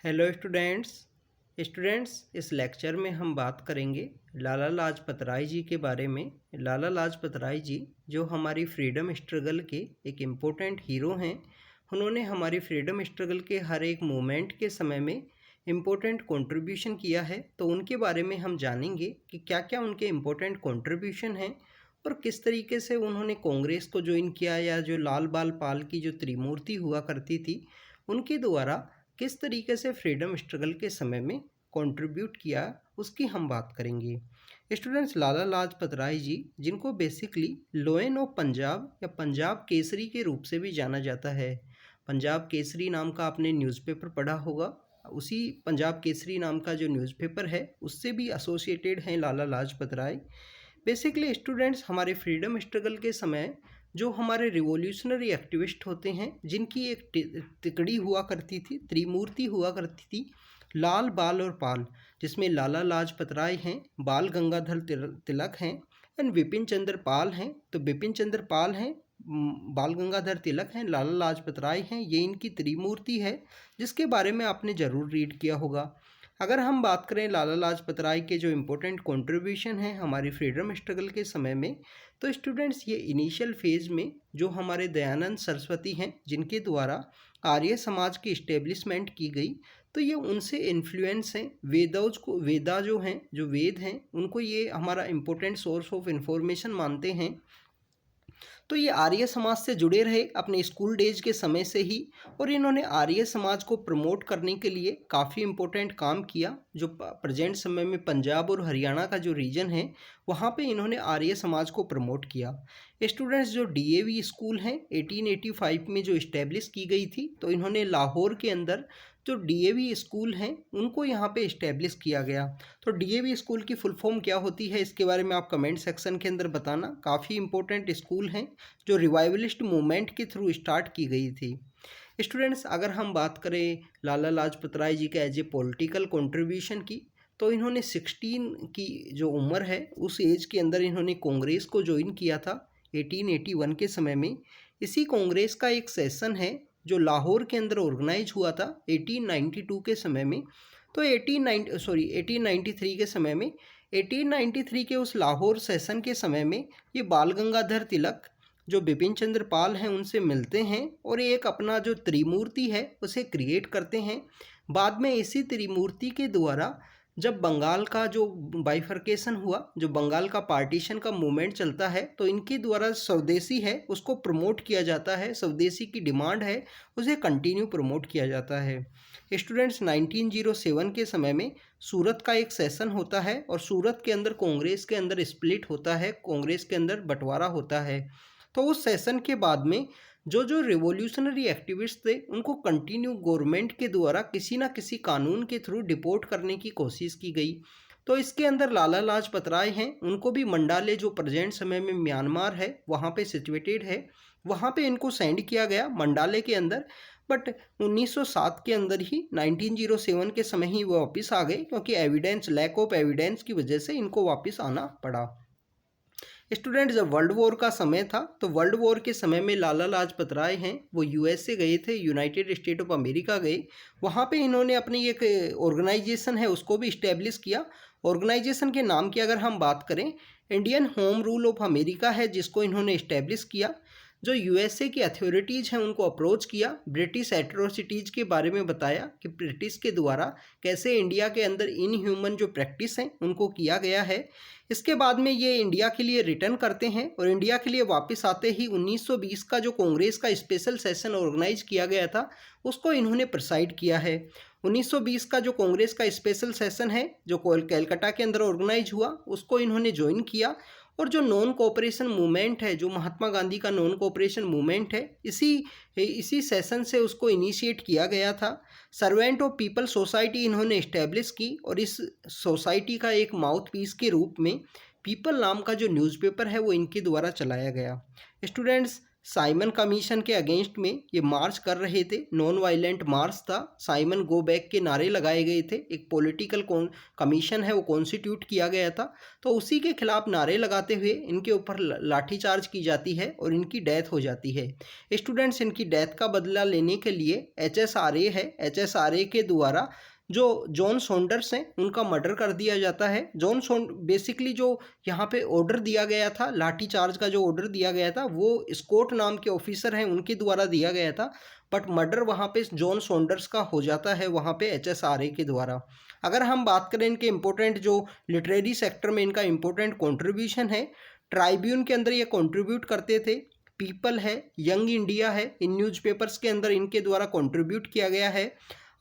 Hello students इस lecture में हम बात करेंगे लाला लाजपत राय जी के बारे में। लाला लाजपत राय जी जो हमारी फ्रीडम स्ट्रगल के एक इम्पोर्टेंट हीरो हैं। उन्होंने हमारी फ्रीडम स्ट्रगल के हर एक मोमेंट के समय में इम्पोर्टेंट कंट्रीब्यूशन किया है। तो उनके बारे में हम जानेंगे कि क्या क्या उनके इम्पोर्टेंट कंट्रीब्यूशन हैं और किस तरीके से उन्होंने कांग्रेस को ज्वाइन किया, या जो लाल बाल पाल की जो त्रिमूर्ति हुआ करती थी उनके द्वारा किस तरीके से फ्रीडम स्ट्रगल के समय में कंट्रीब्यूट किया, उसकी हम बात करेंगे। स्टूडेंट्स, लाला लाजपत राय जी जिनको बेसिकली लोयन ऑफ पंजाब या पंजाब केसरी के रूप से भी जाना जाता है। पंजाब केसरी नाम का आपने न्यूज़पेपर पढ़ा होगा, उसी पंजाब केसरी नाम का जो न्यूज़पेपर है उससे भी एसोसिएटेड हैं लाला लाजपत राय। बेसिकली स्टूडेंट्स, हमारे फ्रीडम स्ट्रगल के समय जो हमारे रिवॉल्यूशनरी एक्टिविस्ट होते हैं जिनकी एक तिकड़ी हुआ करती थी, त्रिमूर्ति हुआ करती थी, लाल बाल और पाल, जिसमें लाला लाजपत राय हैं, बाल गंगाधर तिलक हैं एंड विपिन चंद्र पाल हैं। तो विपिन चंद्र पाल हैं, बाल गंगाधर तिलक हैं, लाला लाजपत राय हैं, ये इनकी त्रिमूर्ति है जिसके बारे में आपने ज़रूर रीड किया होगा। अगर हम बात करें लाला लाजपत राय के जो इम्पोर्टेंट कंट्रीब्यूशन हैं हमारी फ्रीडम स्ट्रगल के समय में, तो स्टूडेंट्स ये इनिशियल फेज़ में जो हमारे दयानंद सरस्वती हैं जिनके द्वारा आर्य समाज की इस्टेब्लिशमेंट की गई, तो ये उनसे इन्फ्लुएंस हैं। वेदा जो हैं, जो वेद हैं, उनको ये हमारा इम्पोर्टेंट सोर्स ऑफ इंफॉर्मेशन मानते हैं। तो ये आर्य समाज से जुड़े रहे अपने स्कूल डेज के समय से ही, और इन्होंने आर्य समाज को प्रमोट करने के लिए काफ़ी इम्पोर्टेंट काम किया। जो प्रेजेंट समय में पंजाब और हरियाणा का जो रीजन है वहाँ पे इन्होंने आर्य समाज को प्रमोट किया। स्टूडेंट्स, जो डीएवी स्कूल हैं 1885 में जो इस्टेब्लिश की गई थी, तो इन्होंने लाहौर के अंदर जो डीएवी स्कूल हैं उनको यहाँ पे इस्टेब्लिश किया गया। तो डीएवी स्कूल की फुल फॉर्म क्या होती है इसके बारे में आप कमेंट सेक्शन के अंदर बताना। काफ़ी इंपॉर्टेंट स्कूल हैं जो रिवाइवलिस्ट मूवमेंट के थ्रू स्टार्ट की गई थी। स्टूडेंट्स, अगर हम बात करें लाला लाजपत राय जी के एज ए पॉलिटिकल कंट्रीब्यूशन की, तो इन्होंने 16 की जो उम्र है उस एज के अंदर इन्होंने कांग्रेस को ज्वाइन किया था 1881 के समय में। इसी कांग्रेस का एक सेशन है जो लाहौर के अंदर ऑर्गेनाइज हुआ था 1892 के समय में। तो 1893 के समय में, 1893 के उस लाहौर सेशन के समय में ये बाल गंगाधर तिलक जो बिपिन चंद्र पाल हैं उनसे मिलते हैं और एक अपना जो त्रिमूर्ति है उसे क्रिएट करते हैं। बाद में इसी त्रिमूर्ति के द्वारा जब बंगाल का जो बाइफर्केशन हुआ, जो बंगाल का पार्टीशन का मूवमेंट चलता है, तो इनके द्वारा स्वदेशी है उसको प्रमोट किया जाता है, स्वदेशी की डिमांड है उसे कंटिन्यू प्रमोट किया जाता है। स्टूडेंट्स, 1907 के समय में सूरत का एक सेशन होता है और सूरत के अंदर कांग्रेस के अंदर स्प्लिट होता है, कांग्रेस के अंदर बंटवारा होता है। तो उस सेशन के बाद में जो जो रिवॉल्यूशनरी एक्टिविस्ट थे उनको कंटिन्यू गवर्नमेंट के द्वारा किसी ना किसी कानून के थ्रू डिपोर्ट करने की कोशिश की गई। तो इसके अंदर लाला लाजपत राय हैं, उनको भी मंडाले जो प्रेजेंट समय में म्यांमार है वहाँ पे सिचुएटेड है, वहाँ पे इनको सेंड किया गया मंडाले के अंदर। बट 1907 के अंदर ही 1907 के समय ही वो वापस आ गए, क्योंकि एविडेंस, लैक ऑफ एविडेंस की वजह से इनको वापस आना पड़ा। स्टूडेंट, जब वर्ल्ड वॉर का समय था तो वर्ल्ड वॉर के समय में लाला लाजपत राय हैं वो यूएसए गए थे, यूनाइटेड स्टेट ऑफ अमेरिका गए। वहाँ पे इन्होंने अपनी एक ऑर्गेनाइजेशन है उसको भी इस्टेब्लिश किया। ऑर्गेनाइजेशन के नाम की अगर हम बात करें, Indian home rule of America है जिसको इन्होंने इस्टेब्लिश किया। जो यूएसए की अथॉरिटीज़ हैं उनको अप्रोच किया, ब्रिटिश एट्रोसिटीज़ के बारे में बताया कि ब्रिटिश के द्वारा कैसे इंडिया के अंदर इनह्यूमन जो प्रैक्टिस हैं उनको किया गया है। इसके बाद में ये इंडिया के लिए रिटर्न करते हैं और इंडिया के लिए वापस आते ही 1920 का जो कांग्रेस का स्पेशल सेशन ऑर्गेनाइज किया गया था उसको इन्होंने प्रिसाइड किया है। 1920 का जो कांग्रेस का स्पेशल सेशन है जो कैलकाटा के अंदर ऑर्गेनाइज हुआ उसको इन्होंने ज्वाइन किया। और जो नॉन कोऑपरेशन मूवमेंट है, जो महात्मा गांधी का नॉन कोऑपरेशन मूवमेंट है, इसी सेशन से उसको इनिशिएट किया गया था। सर्वेंट ऑफ पीपल सोसाइटी इन्होंने इस्टेब्लिश की और इस सोसाइटी का एक माउथ पीस के रूप में पीपल नाम का जो न्यूज़पेपर है वो इनके द्वारा चलाया गया। स्टूडेंट्स, साइमन कमीशन के अगेंस्ट में ये मार्च कर रहे थे। नॉन वायलेंट मार्च था, साइमन गो बैक के नारे लगाए गए थे। एक पॉलिटिकल कमीशन है वो कॉन्स्टिट्यूट किया गया था, तो उसी के खिलाफ नारे लगाते हुए इनके ऊपर लाठीचार्ज की जाती है और इनकी डेथ हो जाती है। स्टूडेंट्स, इनकी डेथ का बदला लेने के लिए HSRA है, HSRA के द्वारा जो जॉन सॉन्डर्स हैं उनका मर्डर कर दिया जाता है। बेसिकली जो यहाँ पे ऑर्डर दिया गया था, लाठी चार्ज का जो ऑर्डर दिया गया था वो स्कॉट नाम के ऑफिसर हैं उनके द्वारा दिया गया था, बट मर्डर वहाँ पे जॉन सॉन्डर्स का हो जाता है वहाँ पे HSRA के द्वारा। अगर हम बात करें इनके इम्पोर्टेंट जो लिटरेरी सेक्टर में इनका इम्पोर्टेंट कॉन्ट्रीब्यूशन है, ट्राइब्यून के अंदर ये कॉन्ट्रीब्यूट करते थे, पीपल है, यंग इंडिया है, इन न्यूज़पेपर्स के अंदर इनके द्वारा कॉन्ट्रीब्यूट किया गया है।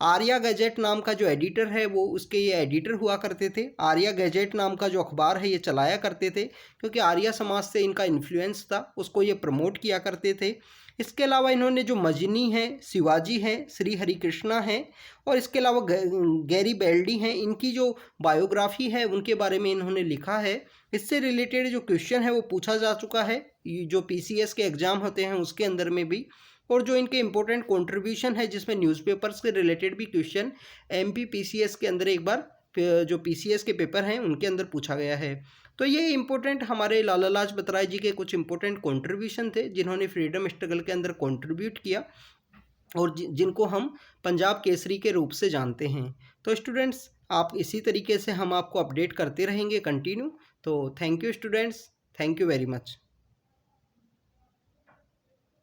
आर्या गैजेट नाम का जो एडिटर है वो उसके ये एडिटर हुआ करते थे। आर्या गैजेट नाम का जो अखबार है ये चलाया करते थे, क्योंकि आर्या समाज से इनका इन्फ्लुएंस था, उसको ये प्रमोट किया करते थे। इसके अलावा इन्होंने जो मजनी है, शिवाजी हैं, श्री हरिकृष्णा हैं, और इसके अलावा गैरी बेल्डी हैं, इनकी जो बायोग्राफी है उनके बारे में इन्होंने लिखा है। इससे रिलेटेड जो क्वेश्चन है वो पूछा जा चुका है जो PCS के एग्ज़ाम होते हैं उसके अंदर में भी। और जो इनके इम्पोर्टेंट कंट्रीब्यूशन है जिसमें न्यूज़पेपर्स के रिलेटेड भी क्वेश्चन MP PCS के अंदर एक बार जो PCS के पेपर हैं उनके अंदर पूछा गया है। तो ये इम्पोर्टेंट हमारे लाला लाजपत राय जी के कुछ इम्पोर्टेंट कंट्रीब्यूशन थे जिन्होंने फ्रीडम स्ट्रगल के अंदर कंट्रीब्यूट किया और जिनको हम पंजाब केसरी के रूप से जानते हैं। तो स्टूडेंट्स, आप इसी तरीके से हम आपको अपडेट करते रहेंगे कंटिन्यू। तो thank you students, thank you very much.